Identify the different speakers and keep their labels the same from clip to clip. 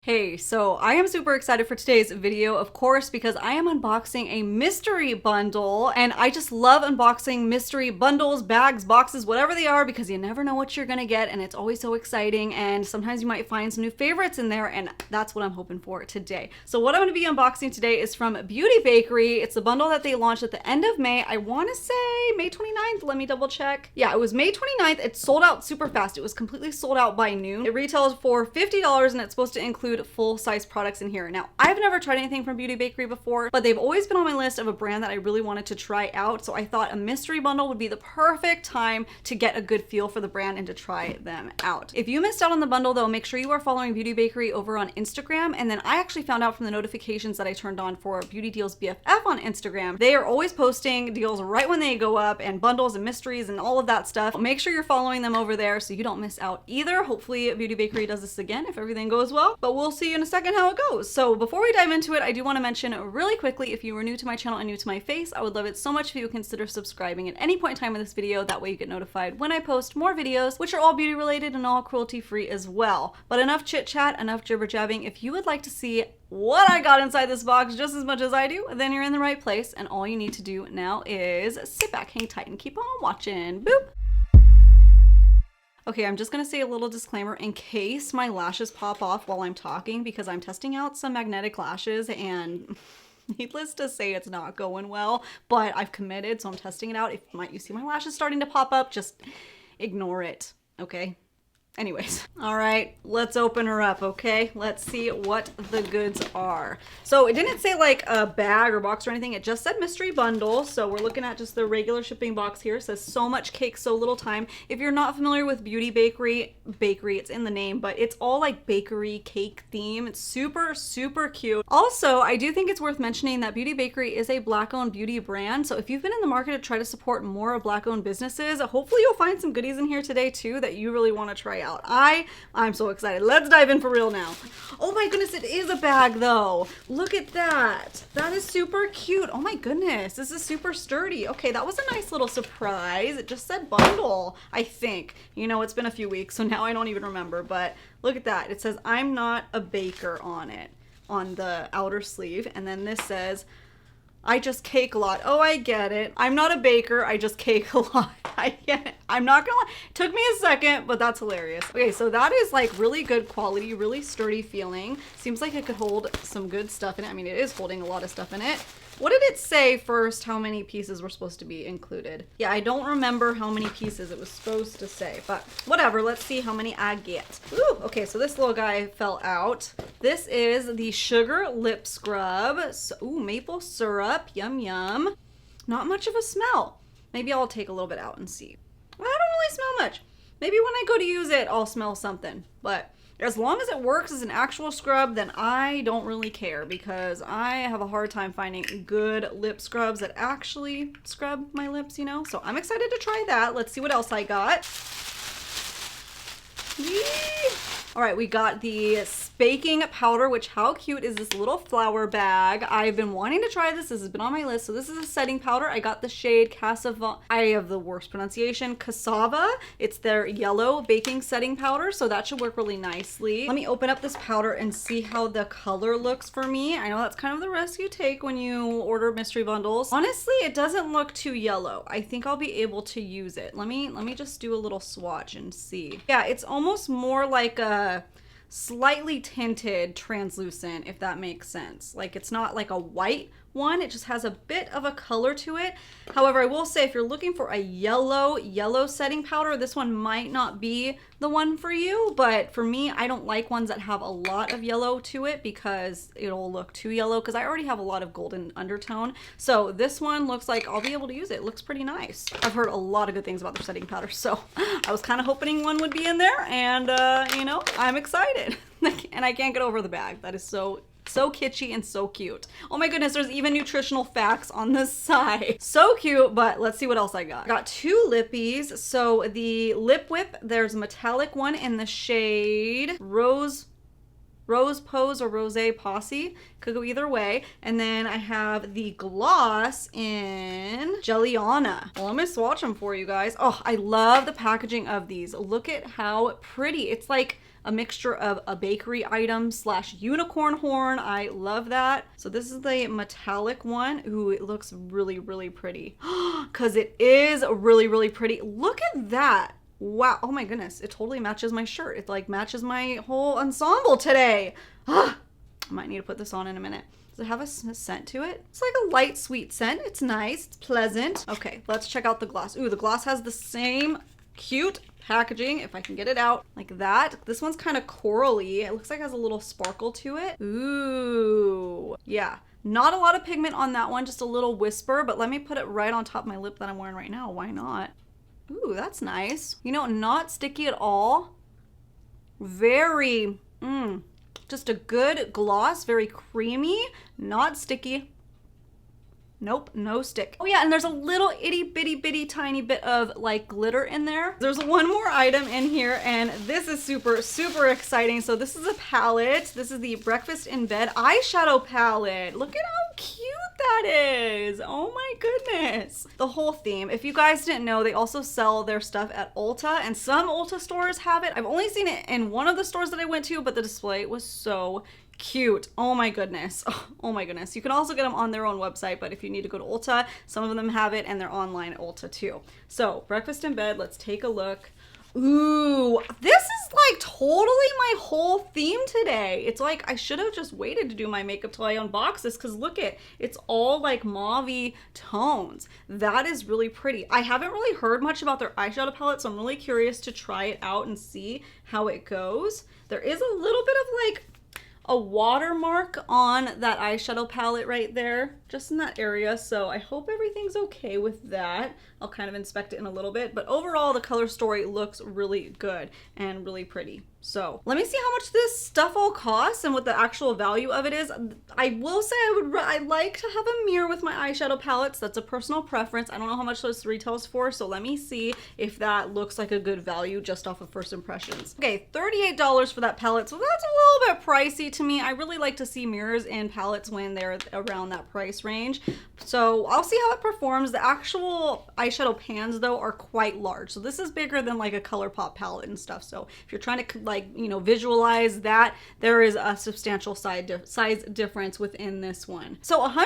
Speaker 1: Hey, so I am super excited for today's video, of course, because I am unboxing a mystery bundle, and I just love unboxing mystery bundles, bags, boxes, whatever they are, because you never know what you're gonna get, and it's always so exciting, and sometimes you might find some new favorites in there, and that's what I'm hoping for today. So what I'm gonna be unboxing today is from Beauty Bakerie. It's a bundle that they launched at the end of May. I wanna say May 29th, let me double check. Yeah, it was May 29th. It sold out super fast. It was completely sold out by noon. It retails for $50, and it's supposed to include full-size products in here. Now, I've never tried anything from Beauty Bakerie before, but they've always been on my list of a brand that I really wanted to try out, so I thought a mystery bundle would be the perfect time to get a good feel for the brand and to try them out. If you missed out on the bundle though, make sure you are following Beauty Bakerie over on Instagram, and then I actually found out from the notifications that I turned on for Beauty Deals BFF on Instagram. They are always posting deals right when they go up, and bundles and mysteries and all of that stuff. Make sure you're following them over there so you don't miss out either. Hopefully Beauty Bakerie does this again if everything goes well, but we'll see in a second how it goes. So before we dive into it, I do want to mention really quickly, if you were new to my channel and new to my face, I would love it so much if you would consider subscribing at any point in time in this video. That way you get notified when I post more videos, which are all beauty related and all cruelty free as well. But enough chit chat, enough jibber jabbing. If you would like to see what I got inside this box just as much as I do, then you're in the right place, and all you need to do now is sit back, hang tight, and keep on watching. Boop! Okay, I'm just gonna say a little disclaimer in case my lashes pop off while I'm talking, because I'm testing out some magnetic lashes and needless to say it's not going well, but I've committed, so I'm testing it out. If you see my lashes starting to pop up, just ignore it, okay? Anyways, all right, let's open her up, okay? Let's see what the goods are. So it didn't say like a bag or box or anything. It just said mystery bundle. So we're looking at just the regular shipping box here. It says so much cake, so little time. If you're not familiar with Beauty Bakerie, it's in the name, but it's all like bakery cake theme. It's super, super cute. Also, I do think it's worth mentioning that Beauty Bakerie is a Black-owned beauty brand. So if you've been in the market to try to support more Black-owned businesses, hopefully you'll find some goodies in here today too that you really want to try out. I'm so excited. Let's dive in for real now. Oh my goodness, it is a bag though. Look at that. That is super cute. Oh my goodness, this is super sturdy. Okay, that was a nice little surprise. It just said bundle, I think. You know, it's been a few weeks, so now I don't even remember, but look at that. It says I'm not a baker on it, on the outer sleeve, and then this says I just cake a lot. Oh, I get it. I'm not a baker. I just cake a lot. I get it. I'm not gonna lie. It took me a second, but that's hilarious. Okay, so that is like really good quality, really sturdy feeling. Seems like it could hold some good stuff in it. I mean, it is holding a lot of stuff in it. What did it say first, how many pieces were supposed to be included? Yeah, I don't remember how many pieces it was supposed to say, but whatever. Let's see how many I get. Ooh, okay, so this little guy fell out. This is the Sugar Lip Scrub. So, ooh, maple syrup, yum yum. Not much of a smell. Maybe I'll take a little bit out and see. Well, I don't really smell much. Maybe when I go to use it, I'll smell something, but as long as it works as an actual scrub, then I don't really care, because I have a hard time finding good lip scrubs that actually scrub my lips, you know? So I'm excited to try that. Let's see what else I got. Yee! All right, we got the baking powder, which how cute is this little flower bag? I've been wanting to try this. This has been on my list. So this is a setting powder. I got the shade Cassava. I have the worst pronunciation. Cassava. It's their yellow baking setting powder. So that should work really nicely. Let me open up this powder and see how the color looks for me. I know that's kind of the risk you take when you order mystery bundles. Honestly, it doesn't look too yellow. I think I'll be able to use it. Let me just do a little swatch and see. Yeah, it's almost more like a slightly tinted translucent, if that makes sense. Like, it's not like a white one, it just has a bit of a color to it. However, I will say if you're looking for a yellow setting powder, this one might not be the one for you, but for me, I don't like ones that have a lot of yellow to it because it'll look too yellow, because I already have a lot of golden undertone. So this one looks like I'll be able to use it. It looks pretty nice. I've heard a lot of good things about their setting powder, so I was kind of hoping one would be in there, and you know, I'm excited. And I can't get over the bag. That is so kitschy and so cute. Oh my goodness, there's even nutritional facts on this side. So cute, but let's see what else I got. Got two Lippies. So the Lip Whip, there's a metallic one in the shade Rose Pose or Rose Posse. Could go either way. And then I have the gloss in Jellyana. Well, let me swatch them for you guys. Oh, I love the packaging of these. Look at how pretty. It's like a mixture of a bakery item slash unicorn horn. I love that. So this is the metallic one. Ooh, it looks really, really pretty. Because it is really, really pretty. Look at that. Wow. Oh my goodness. It totally matches my shirt. It like matches my whole ensemble today. I might need to put this on in a minute. Does it have a scent to it? It's like a light sweet scent. It's nice. It's pleasant. Okay, let's check out the gloss. Ooh, the gloss has the same cute packaging, if I can get it out like that. This one's kind of corally. It looks like it has a little sparkle to it. Ooh, yeah. Not a lot of pigment on that one, just a little whisper, but let me put it right on top of my lip that I'm wearing right now. Why not? Ooh, that's nice. You know, not sticky at all. Very, just a good gloss, very creamy, not sticky. Nope, no stick. Oh yeah, and there's a little itty bitty tiny bit of like glitter in there. There's one more item in here and this is super, super exciting. So this is a palette. This is the Breakfast in Bed eyeshadow palette. Look at how cute that is. Oh my goodness. The whole theme. If you guys didn't know, they also sell their stuff at Ulta and some Ulta stores have it. I've only seen it in one of the stores that I went to, but the display was so cute. Oh my goodness. Oh my goodness. You can also get them on their own website, but if you need to go to Ulta, some of them have it and they're online at Ulta too. So Breakfast in Bed, let's take a look. Ooh, this is like totally my whole theme today. It's like I should have just waited to do my makeup till I unbox this because look it's all like mauve-y tones. That is really pretty. I haven't really heard much about their eyeshadow palette, so I'm really curious to try it out and see how it goes. There is a little bit of like a watermark on that eyeshadow palette right there, just in that area. So I hope everything's okay with that. I'll kind of inspect it in a little bit, but overall the color story looks really good and really pretty. So let me see how much this stuff all costs and what the actual value of it is. I will say I'd like to have a mirror with my eyeshadow palettes. That's a personal preference. I don't know how much this retails for, so let me see if that looks like a good value just off of first impressions. Okay, $38 for that palette, so that's a little bit pricey to me. I really like to see mirrors in palettes when they're around that price range. So I'll see how it performs. The actual eyeshadow pans though are quite large. So this is bigger than like a ColourPop palette and stuff. So if you're trying to like, you know, visualize that, there is a substantial size difference within this one. So $112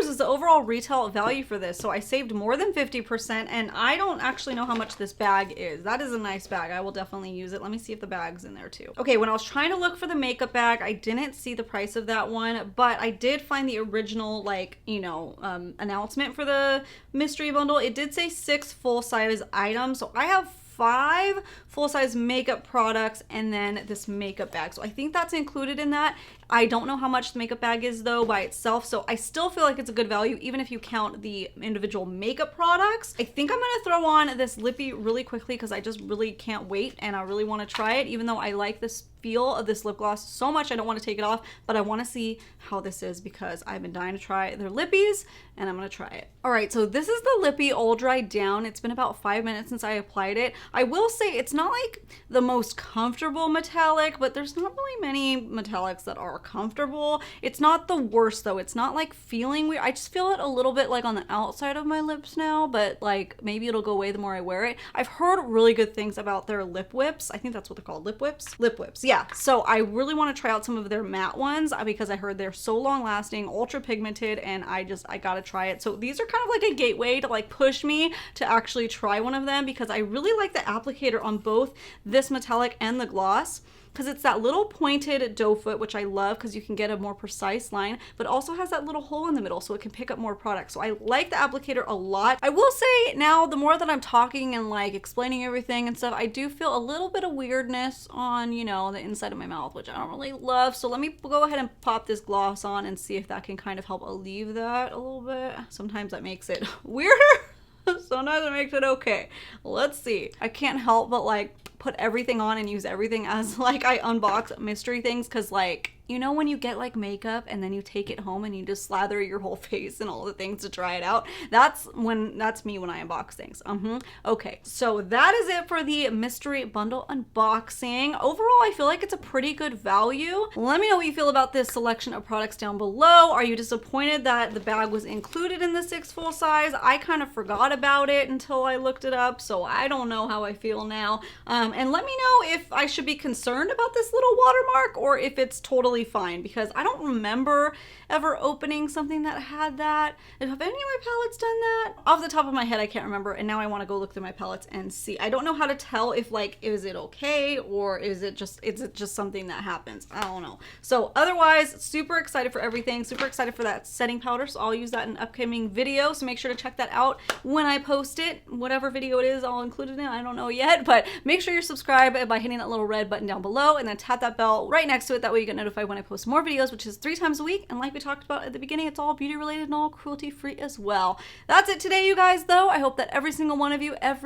Speaker 1: is the overall retail value for this. So I saved more than 50% and I don't actually know how much this bag is. That is a nice bag. I will definitely use it. Let me see if the bag's in there too. Okay, when I was trying to look for the makeup bag, I didn't see the price of that one, but I did find the original like, you know, announcement for the mystery bundle. It did say 6 full-size items. So I have 5 full-size makeup products and then this makeup bag. So I think that's included in that. I don't know how much the makeup bag is though by itself, so I still feel like it's a good value even if you count the individual makeup products. I think I'm gonna throw on this Lippy really quickly because I just really can't wait and I really want to try it, even though I like this feel of this lip gloss so much. I don't want to take it off, but I want to see how this is because I've been dying to try their Lippies and I'm gonna try it. All right, so this is the Lippy all dried down. It's been about 5 minutes since I applied it. I will say it's not like the most comfortable metallic, but there's not really many metallics that are comfortable. It's not the worst though. It's not like feeling weird. I just feel it a little bit like on the outside of my lips now, but like maybe it'll go away the more I wear it. I've heard really good things about their lip whips. I think that's what they're called, lip whips? Lip whips, yeah. So I really want to try out some of their matte ones because I heard they're so long lasting, ultra pigmented, and I gotta try it. So these are kind of like a gateway to like push me to actually try one of them because I really like the applicator on both this metallic and the gloss, because it's that little pointed doe foot, which I love because you can get a more precise line, but also has that little hole in the middle so it can pick up more product. So I like the applicator a lot. I will say now, the more that I'm talking and like explaining everything and stuff, I do feel a little bit of weirdness on, you know, the inside of my mouth, which I don't really love. So let me go ahead and pop this gloss on and see if that can kind of help alleviate that a little bit. Sometimes that makes it weirder. Sometimes it makes it okay. Let's see. I can't help but like put everything on and use everything as like I unbox mystery things, because like, you know when you get like makeup and then you take it home and you just slather your whole face and all the things to try it out? That's me when I unbox things. Okay, so that is it for the mystery bundle unboxing. Overall, I feel like it's a pretty good value. Let me know what you feel about this selection of products down below. Are you disappointed that the bag was included in the 6 full size? I kind of forgot about about it until I looked it up, so I don't know how I feel now. And let me know if I should be concerned about this little watermark or if it's totally fine, because I don't remember ever opening something that had that. Have any of my palettes done that? Off the top of my head, I can't remember, and now I want to go look through my palettes and see. I don't know how to tell if, like, is it okay or is it just something that happens? I don't know. So otherwise, super excited for everything, super excited for that setting powder, so I'll use that in an upcoming video, so make sure to check that out when I post it. Whatever video it is, I'll include it in, I don't know yet, but make sure you're subscribed by hitting that little red button down below, and then tap that bell right next to it. That way you get notified when I post more videos, which is 3 times a week, and like we talked about at the beginning, it's all beauty related and all cruelty free as well. That's it today, you guys, though. I hope that every single one of you have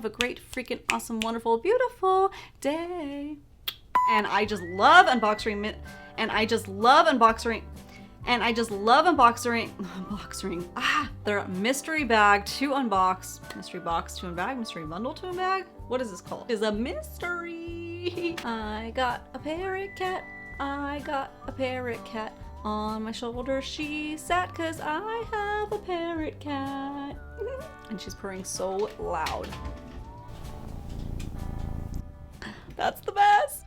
Speaker 1: a great, freaking awesome, wonderful, beautiful day. And I just love unboxing, their mystery bag to unbox, mystery box to unbag, mystery bundle to unbag. What is this called? It's a mystery. I got a parrot cat. I got a parrot cat. On my shoulder she sat, 'cause I have a parrot cat. And she's purring so loud. That's the best.